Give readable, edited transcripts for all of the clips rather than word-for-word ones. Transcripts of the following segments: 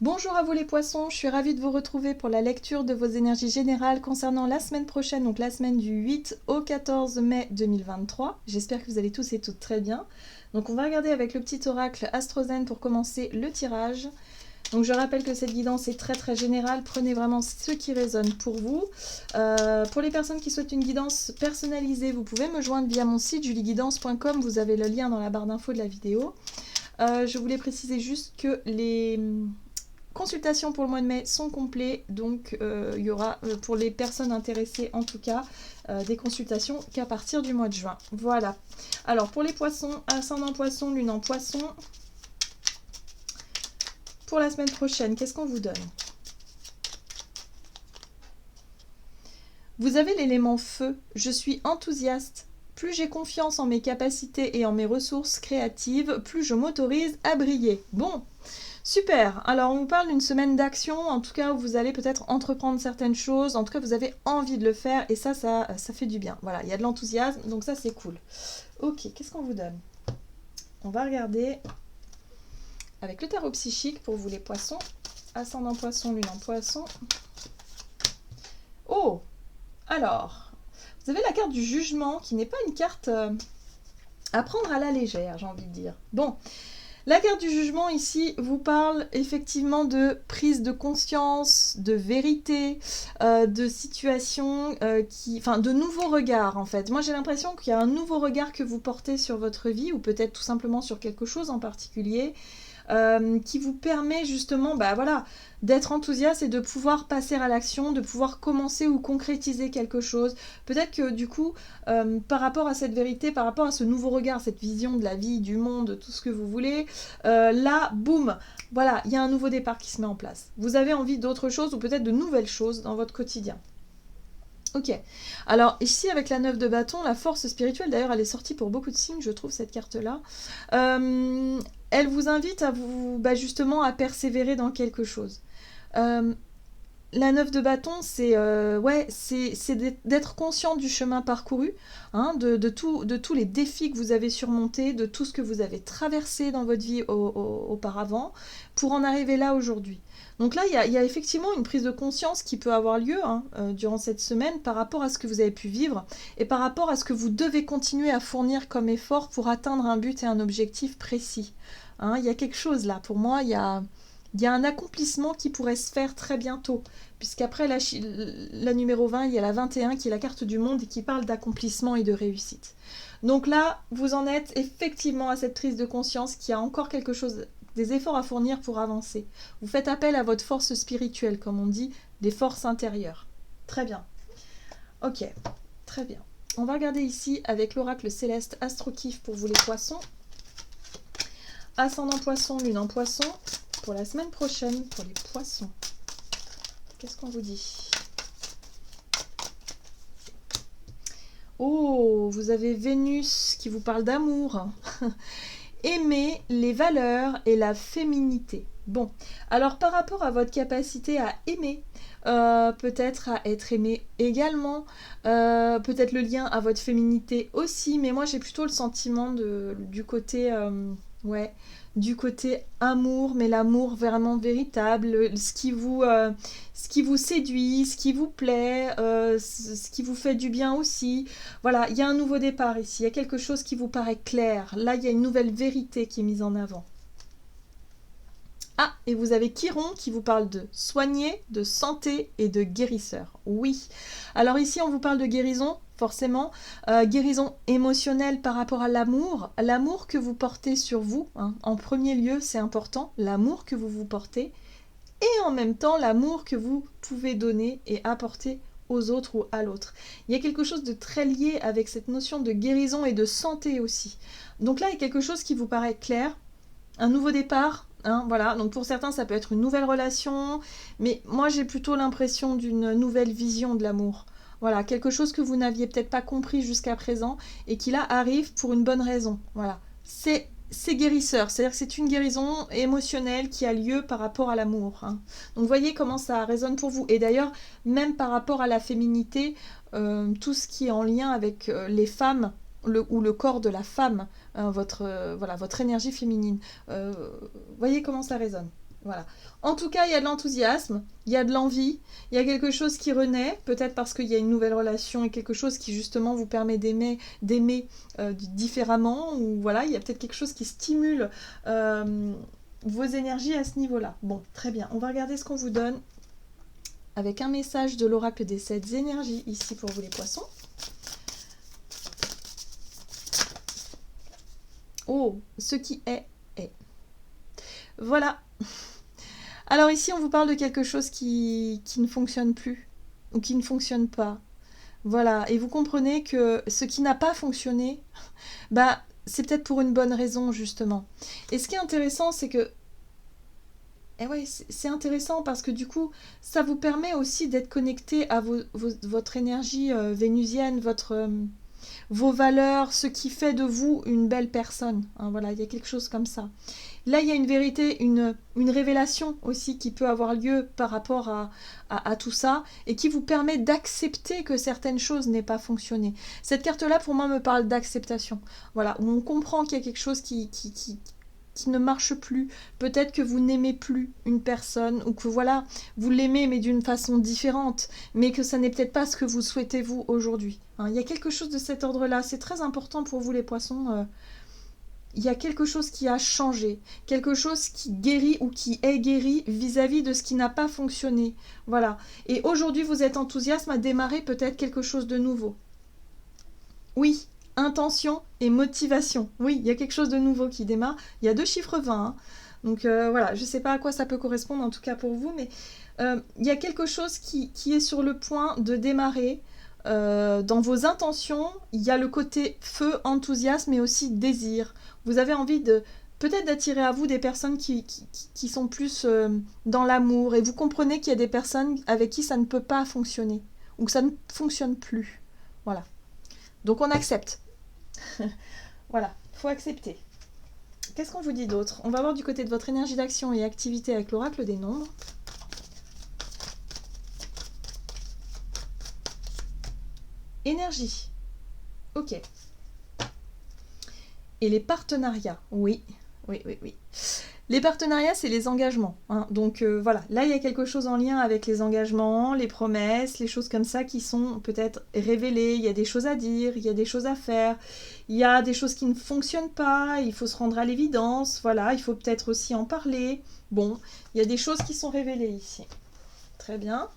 Bonjour à vous les poissons, je suis ravie de vous retrouver pour la lecture de vos énergies générales concernant la semaine prochaine, donc la semaine du 8 au 14 mai 2023. J'espère que vous allez tous et toutes très bien. Donc on va regarder avec le petit oracle AstroZen pour commencer le tirage. Donc je rappelle que cette guidance est très générale, prenez vraiment ce qui résonne pour vous. Pour les personnes qui souhaitent une guidance personnalisée, vous pouvez me joindre via mon site julieguidance.com, vous avez le lien dans la barre d'infos de la vidéo. Je voulais préciser juste que les consultations pour le mois de mai sont complets, donc il y aura pour les personnes intéressées en tout cas des consultations qu'à partir du mois de juin. Voilà. Alors pour les poissons, ascendant poisson, lune en poisson, pour la semaine prochaine, qu'est-ce qu'on vous donne? Vous avez l'élément feu. Je suis enthousiaste. Plus j'ai confiance en mes capacités et en mes ressources créatives, plus je m'autorise à briller. Bon, super. Alors on vous parle d'une semaine d'action, en tout cas où vous allez peut-être entreprendre certaines choses, en tout cas vous avez envie de le faire et ça fait du bien. Voilà, il y a de l'enthousiasme, donc ça c'est cool. Ok, qu'est-ce qu'on vous donne? On va regarder avec le tarot psychique pour vous les poissons. Ascendant poisson, lune en poisson. Oh! Alors, vous avez la carte du jugement qui n'est pas une carte à prendre à la légère, j'ai envie de dire. Bon, la carte du jugement ici vous parle effectivement de prise de conscience, de vérité, de situation, de nouveaux regards en fait. Moi j'ai l'impression qu'il y a un nouveau regard que vous portez sur votre vie ou peut-être tout simplement sur quelque chose en particulier. Qui vous permet justement d'être enthousiaste et de pouvoir passer à l'action, de pouvoir commencer ou concrétiser quelque chose. Peut-être que du coup, par rapport à cette vérité, par rapport à ce nouveau regard, cette vision de la vie, du monde, tout ce que vous voulez, là, boum, voilà, il y a un nouveau départ qui se met en place. Vous avez envie d'autre chose ou peut-être de nouvelles choses dans votre quotidien. Ok, alors ici avec la 9 de bâton, la force spirituelle, d'ailleurs elle est sortie pour beaucoup de signes, je trouve cette carte-là, elle vous invite à vous, justement à persévérer dans quelque chose. La 9 de bâton, c'est d'être conscient du chemin parcouru, hein, de tous les défis que vous avez surmontés, de tout ce que vous avez traversé dans votre vie auparavant, pour en arriver là aujourd'hui. Donc là, il y a effectivement une prise de conscience qui peut avoir lieu durant cette semaine par rapport à ce que vous avez pu vivre et par rapport à ce que vous devez continuer à fournir comme effort pour atteindre un but et un objectif précis. Hein, il y a quelque chose là, pour moi, il y a un accomplissement qui pourrait se faire très bientôt, puisqu'après la numéro 20, il y a la 21 qui est la carte du monde et qui parle d'accomplissement et de réussite. Donc là, vous en êtes effectivement à cette prise de conscience qu'il y a encore quelque chose, des efforts à fournir pour avancer. Vous faites appel à votre force spirituelle, comme on dit, des forces intérieures. Très bien. Ok, très bien. On va regarder ici avec l'oracle céleste Astrokif pour vous les poissons. Ascendant poisson, lune en poisson. Pour la semaine prochaine, pour les poissons. Qu'est-ce qu'on vous dit? Oh, vous avez Vénus qui vous parle d'amour. Aimer les valeurs et la féminité. Bon, alors par rapport à votre capacité à aimer, peut-être à être aimé également, peut-être le lien à votre féminité aussi, mais moi j'ai plutôt le sentiment du côté, du côté amour, mais l'amour vraiment véritable, ce qui vous séduit, ce qui vous plaît, ce qui vous fait du bien aussi. Voilà, il y a un nouveau départ ici, il y a quelque chose qui vous paraît clair. Là, il y a une nouvelle vérité qui est mise en avant. Ah, et vous avez Chiron qui vous parle de soigner, de santé et de guérisseur. Oui. Alors ici, on vous parle de guérison, forcément. Guérison émotionnelle par rapport à l'amour. L'amour que vous portez sur vous, hein. En premier lieu, c'est important. L'amour que vous vous portez. Et en même temps, l'amour que vous pouvez donner et apporter aux autres ou à l'autre. Il y a quelque chose de très lié avec cette notion de guérison et de santé aussi. Donc là, il y a quelque chose qui vous paraît clair. Un nouveau départ, hein, voilà. Donc pour certains, ça peut être une nouvelle relation, mais moi j'ai plutôt l'impression d'une nouvelle vision de l'amour. Voilà, quelque chose que vous n'aviez peut-être pas compris jusqu'à présent et qui là arrive pour une bonne raison. Voilà, c'est guérisseur, c'est-à-dire que c'est une guérison émotionnelle qui a lieu par rapport à l'amour. Hein. Donc vous voyez comment ça résonne pour vous. Et d'ailleurs, même par rapport à la féminité, tout ce qui est en lien avec les femmes, ou le corps de la femme, votre énergie féminine. Voyez comment ça résonne. Voilà. En tout cas, il y a de l'enthousiasme, il y a de l'envie, il y a quelque chose qui renaît, peut-être parce qu'il y a une nouvelle relation et quelque chose qui justement vous permet d'aimer différemment, ou voilà, il y a peut-être quelque chose qui stimule vos énergies à ce niveau-là. Bon, très bien, on va regarder ce qu'on vous donne avec un message de l'oracle des 7 énergies ici pour vous les poissons. Oh, ce qui est. Voilà. Alors ici, on vous parle de quelque chose qui ne fonctionne plus ou qui ne fonctionne pas. Voilà, et vous comprenez que ce qui n'a pas fonctionné, bah, c'est peut-être pour une bonne raison, justement. Et ce qui est intéressant, c'est que ouais, c'est intéressant parce que du coup, ça vous permet aussi d'être connecté à votre énergie vénusienne, vos valeurs, ce qui fait de vous une belle personne. Hein, voilà, il y a quelque chose comme ça. Là, il y a une vérité, une révélation aussi qui peut avoir lieu par rapport à tout ça et qui vous permet d'accepter que certaines choses n'aient pas fonctionné. Cette carte-là, pour moi, me parle d'acceptation. Voilà, où on comprend qu'il y a quelque chose qui ne marche plus. Peut-être que vous n'aimez plus une personne ou que voilà, vous l'aimez mais d'une façon différente, mais que ça n'est peut-être pas ce que vous souhaitez vous aujourd'hui. Hein, il y a quelque chose de cet ordre-là. C'est très important pour vous les poissons. Il y a quelque chose qui a changé, quelque chose qui guérit ou qui est guéri vis-à-vis de ce qui n'a pas fonctionné. Voilà. Et aujourd'hui, vous êtes enthousiaste à démarrer peut-être quelque chose de nouveau. Oui, intention et motivation. Oui, il y a quelque chose de nouveau qui démarre. Il y a 2 chiffres 20. Hein. Donc voilà, je ne sais pas à quoi ça peut correspondre en tout cas pour vous, mais il y a quelque chose qui est sur le point de démarrer. Dans vos intentions, il y a le côté feu, enthousiasme et aussi désir. Vous avez envie de peut-être d'attirer à vous des personnes qui sont plus dans l'amour et vous comprenez qu'il y a des personnes avec qui ça ne peut pas fonctionner ou que ça ne fonctionne plus. Voilà. Donc on accepte. Voilà, il faut accepter. Qu'est-ce qu'on vous dit d'autre? On va voir du côté de votre énergie d'action et activité avec l'oracle des nombres. Énergie. Ok. Et les partenariats. Oui. Les partenariats, c'est les engagements. Hein. Donc voilà, là, il y a quelque chose en lien avec les engagements, les promesses, les choses comme ça qui sont peut-être révélées. Il y a des choses à dire, il y a des choses à faire. Il y a des choses qui ne fonctionnent pas, il faut se rendre à l'évidence. Voilà, il faut peut-être aussi en parler. Bon, il y a des choses qui sont révélées ici. Très bien.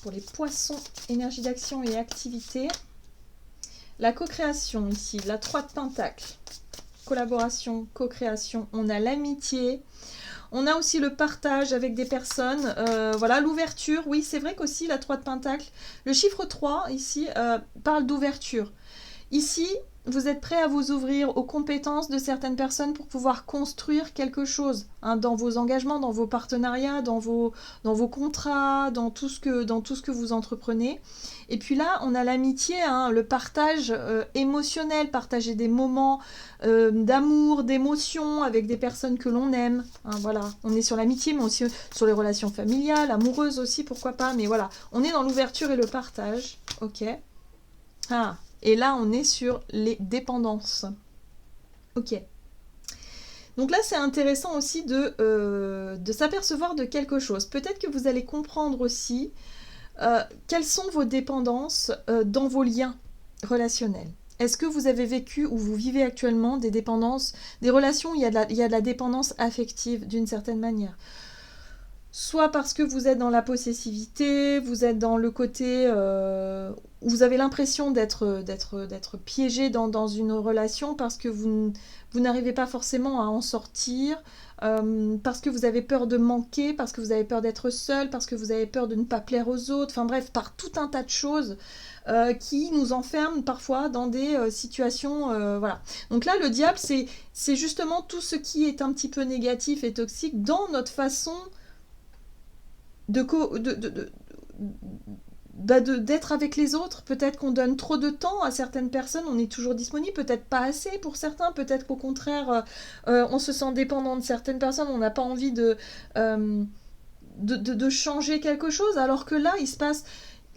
Pour les poissons, énergie d'action et activité. La co-création ici, la 3 de pentacles. Collaboration, co-création, on a l'amitié, on a aussi le partage avec des personnes, voilà, l'ouverture, oui, c'est vrai qu'aussi la 3 de pentacle, le chiffre 3 ici parle d'ouverture. Ici, vous êtes prêt à vous ouvrir aux compétences de certaines personnes pour pouvoir construire quelque chose hein, dans vos engagements, dans vos partenariats, dans vos contrats, dans tout ce que vous entreprenez. Et puis là, on a l'amitié, hein, le partage émotionnel, partager des moments d'amour, d'émotion avec des personnes que l'on aime. Hein, voilà, on est sur l'amitié, mais aussi sur les relations familiales, amoureuses aussi, pourquoi pas. Mais voilà, on est dans l'ouverture et le partage. Ok. Ah. Et là, on est sur les dépendances. Ok. Donc là, c'est intéressant aussi de s'apercevoir de quelque chose. Peut-être que vous allez comprendre aussi quelles sont vos dépendances dans vos liens relationnels. Est-ce que vous avez vécu ou vous vivez actuellement des dépendances, des relations où il y a de la dépendance affective d'une certaine manière ? Soit parce que vous êtes dans la possessivité, vous êtes dans le côté où vous avez l'impression d'être piégé dans une relation parce que vous n'arrivez pas forcément à en sortir, parce que vous avez peur de manquer, parce que vous avez peur d'être seul, parce que vous avez peur de ne pas plaire aux autres, enfin bref, par tout un tas de choses qui nous enferment parfois dans des situations... voilà. Donc là, le diable, c'est justement tout ce qui est un petit peu négatif et toxique dans notre façon... d'être avec les autres, peut-être qu'on donne trop de temps à certaines personnes, on est toujours disponible, peut-être pas assez pour certains, peut-être qu'au contraire on se sent dépendant de certaines personnes, on n'a pas envie de changer quelque chose, alors que là il se passe,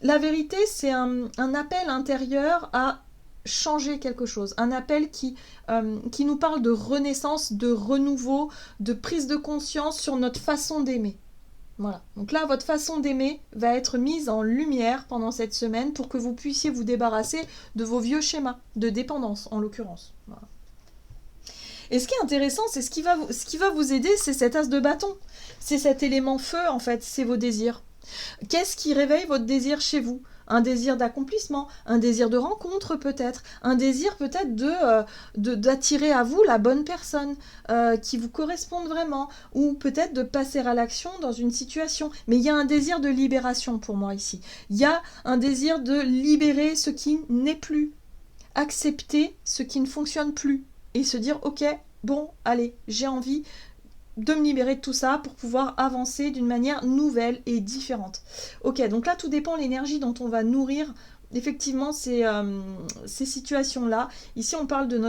la vérité c'est un appel intérieur à changer quelque chose, un appel qui nous parle de renaissance, de renouveau, de prise de conscience sur notre façon d'aimer. Voilà. Donc là, votre façon d'aimer va être mise en lumière pendant cette semaine pour que vous puissiez vous débarrasser de vos vieux schémas de dépendance, en l'occurrence. Voilà. Et ce qui est intéressant, c'est ce qui va vous aider, c'est cet as de bâton. C'est cet élément feu, en fait, c'est vos désirs. Qu'est-ce qui réveille votre désir chez vous ? Un désir d'accomplissement, un désir de rencontre peut-être, un désir peut-être d'attirer à vous la bonne personne qui vous corresponde vraiment, ou peut-être de passer à l'action dans une situation. Mais il y a un désir de libération pour moi ici. Il y a un désir de libérer ce qui n'est plus, accepter ce qui ne fonctionne plus, et se dire ok, bon, allez, j'ai envie de me libérer de tout ça pour pouvoir avancer d'une manière nouvelle et différente. Ok, donc là tout dépend de l'énergie dont on va nourrir effectivement ces situations-là. Ici on parle de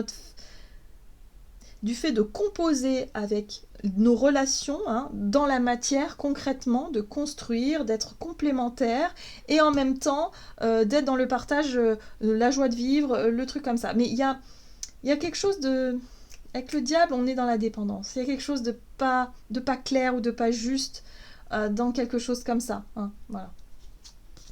du fait de composer avec nos relations dans la matière concrètement, de construire, d'être complémentaires et en même temps d'être dans le partage, la joie de vivre, le truc comme ça. Mais il y a quelque chose de... Avec le diable, on est dans la dépendance. Il y a quelque chose de pas clair ou de pas juste dans quelque chose comme ça. Voilà.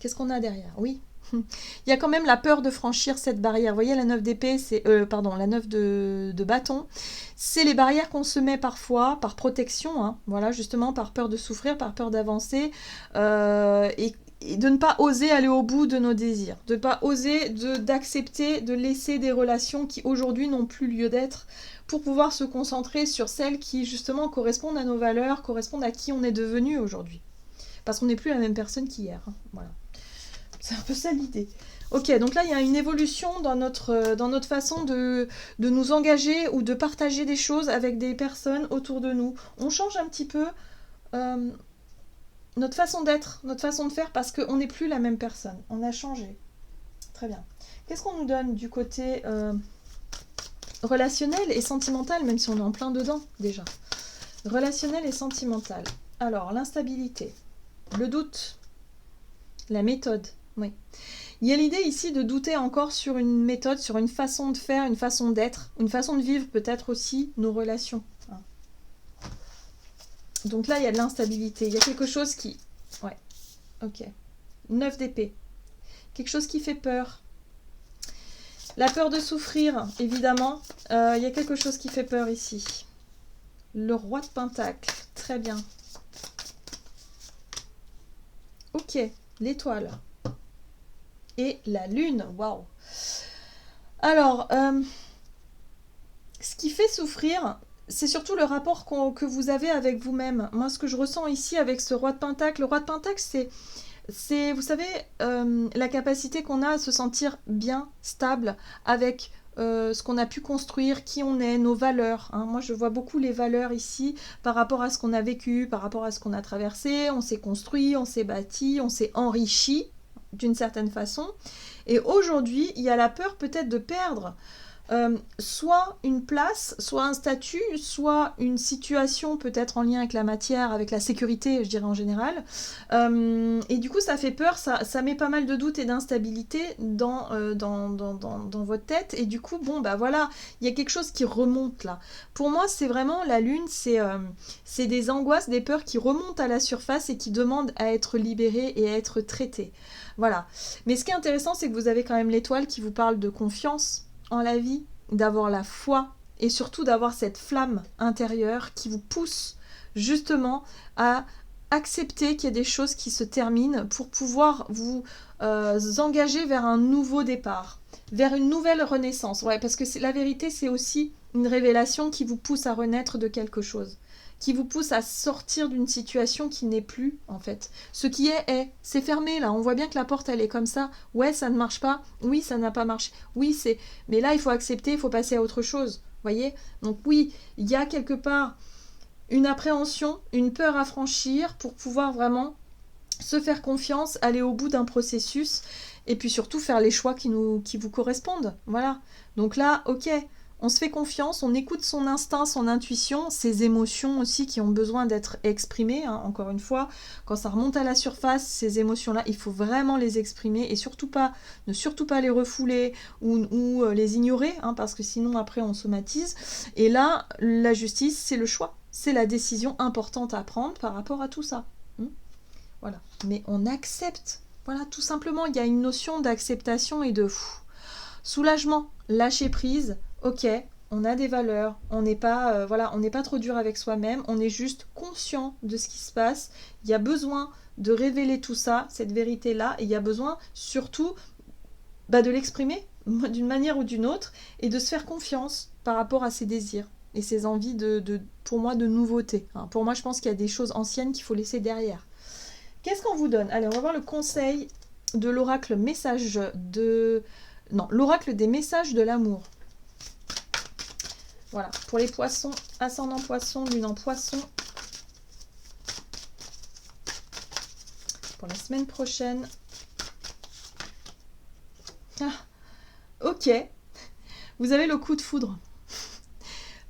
Qu'est-ce qu'on a derrière ? Oui. Il y a quand même la peur de franchir cette barrière. Vous voyez, la 9 d'épée, la 9 de bâton, c'est les barrières qu'on se met parfois par protection, voilà, justement par peur de souffrir, par peur d'avancer, et de ne pas oser aller au bout de nos désirs, de ne pas oser d'accepter de laisser des relations qui aujourd'hui n'ont plus lieu d'être, pour pouvoir se concentrer sur celles qui justement correspondent à nos valeurs, correspondent à qui on est devenu aujourd'hui. Parce qu'on n'est plus la même personne qu'hier. Voilà. C'est un peu ça l'idée. Ok, donc là il y a une évolution dans notre façon de nous engager ou de partager des choses avec des personnes autour de nous. On change un petit peu notre façon d'être, notre façon de faire, parce qu'on n'est plus la même personne. On a changé. Très bien. Qu'est-ce qu'on nous donne du côté relationnel et sentimental, même si on est en plein dedans déjà. Relationnel et sentimental. Alors, l'instabilité, le doute, la méthode, oui. Il y a l'idée ici de douter encore sur une méthode, sur une façon de faire, une façon d'être, une façon de vivre peut-être aussi nos relations. Donc là, il y a de l'instabilité. Il y a quelque chose qui... Ouais, ok. 9 d'épée. Quelque chose qui fait peur. La peur de souffrir, évidemment. Il y a quelque chose qui fait peur ici. Le roi de Pentacle. Très bien. Ok, l'étoile. Et la lune. Waouh. Alors, ce qui fait souffrir, c'est surtout le rapport que vous avez avec vous-même. Moi, ce que je ressens ici avec ce roi de Pentacle, le roi de Pentacle, c'est vous savez, la capacité qu'on a à se sentir bien, stable, avec ce qu'on a pu construire, qui on est, nos valeurs. Moi, je vois beaucoup les valeurs ici par rapport à ce qu'on a vécu, par rapport à ce qu'on a traversé. On s'est construit, on s'est bâti, on s'est enrichi d'une certaine façon. Et aujourd'hui, il y a la peur peut-être de perdre soit une place, soit un statut, soit une situation peut-être en lien avec la matière, avec la sécurité, je dirais en général. Et du coup, ça fait peur, ça met pas mal de doutes et d'instabilité dans votre tête. Et du coup, bon, bah voilà, il y a quelque chose qui remonte là. Pour moi, c'est vraiment la lune, c'est des angoisses, des peurs qui remontent à la surface et qui demandent à être libérées et à être traitées. Voilà. Mais ce qui est intéressant, c'est que vous avez quand même l'étoile qui vous parle de confiance en la vie, d'avoir la foi et surtout d'avoir cette flamme intérieure qui vous pousse justement à accepter qu'il y a des choses qui se terminent pour pouvoir vous engager vers un nouveau départ, vers une nouvelle renaissance. Ouais, parce que la vérité, c'est aussi une révélation qui vous pousse à renaître de quelque chose, qui vous pousse à sortir d'une situation qui n'est plus, en fait. Ce qui est, c'est fermé, là. On voit bien que la porte, elle est comme ça. Ouais, ça ne marche pas. Oui, ça n'a pas marché. Oui, c'est... Mais là, il faut accepter, il faut passer à autre chose. Voyez ? Donc oui, il y a quelque part une appréhension, une peur à franchir pour pouvoir vraiment se faire confiance, aller au bout d'un processus et puis surtout faire les choix qui vous correspondent. Voilà. Donc là, ok, on se fait confiance, on écoute son instinct, son intuition, ses émotions aussi qui ont besoin d'être exprimées, hein. Encore une fois, quand ça remonte à la surface, ces émotions-là, il faut vraiment les exprimer et ne surtout pas les refouler ou les ignorer, hein, parce que sinon après on somatise. Et là, la justice, c'est le choix, c'est la décision importante à prendre par rapport à tout ça. Voilà. Mais on accepte. Voilà, tout simplement, il y a une notion d'acceptation et de soulagement, lâcher prise. Ok, on a des valeurs, on n'est pas, on n'est pas trop dur avec soi-même, on est juste conscient de ce qui se passe. Il y a besoin de révéler tout ça, cette vérité-là, et il y a besoin surtout de l'exprimer d'une manière ou d'une autre et de se faire confiance par rapport à ses désirs et ses envies pour moi, de nouveauté. Hein. Pour moi, je pense qu'il y a des choses anciennes qu'il faut laisser derrière. Qu'est-ce qu'on vous donne? Allez, on va voir le conseil de l'oracle l'oracle des messages de l'amour. Voilà, pour les poissons, ascendant poisson, lune en poisson. Pour la semaine prochaine. Ah, ok. Vous avez le coup de foudre.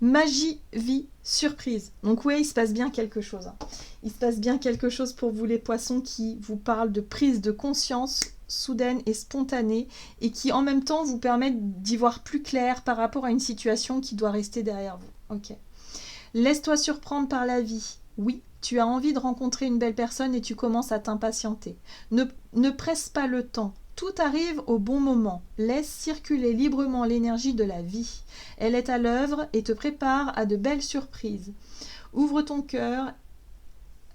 Magie, vie, surprise. Donc oui, il se passe bien quelque chose. Hein. Il se passe bien quelque chose pour vous les poissons qui vous parlent de prise de conscience soudaine et spontanée et qui en même temps vous permettent d'y voir plus clair par rapport à une situation qui doit rester derrière vous. Ok. Laisse-toi surprendre par la vie. Oui, tu as envie de rencontrer une belle personne et tu commences à t'impatienter. Ne presse pas le temps. Tout arrive au bon moment. Laisse circuler librement l'énergie de la vie. Elle est à l'œuvre et te prépare à de belles surprises. Ouvre ton cœur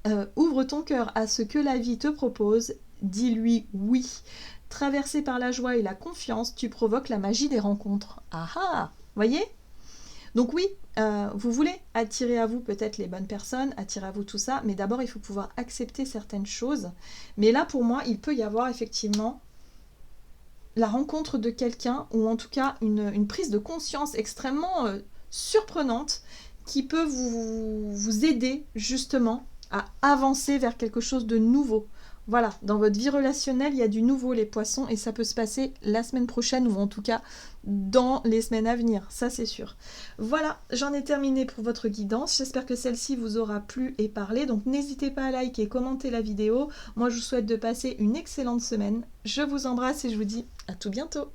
à ce que la vie te propose. Dis-lui oui. Traversé par la joie et la confiance, tu provoques la magie des rencontres. Ah ah, voyez ? Donc oui, vous voulez attirer à vous peut-être les bonnes personnes, attirer à vous tout ça, mais d'abord il faut pouvoir accepter certaines choses. Mais là pour moi, il peut y avoir effectivement la rencontre de quelqu'un, ou en tout cas une prise de conscience extrêmement surprenante qui peut vous aider justement à avancer vers quelque chose de nouveau. Voilà, dans votre vie relationnelle, il y a du nouveau les poissons et ça peut se passer la semaine prochaine ou en tout cas dans les semaines à venir, ça c'est sûr. Voilà, j'en ai terminé pour votre guidance. J'espère que celle-ci vous aura plu et parlé. Donc n'hésitez pas à liker et commenter la vidéo. Moi je vous souhaite de passer une excellente semaine. Je vous embrasse et je vous dis à tout bientôt.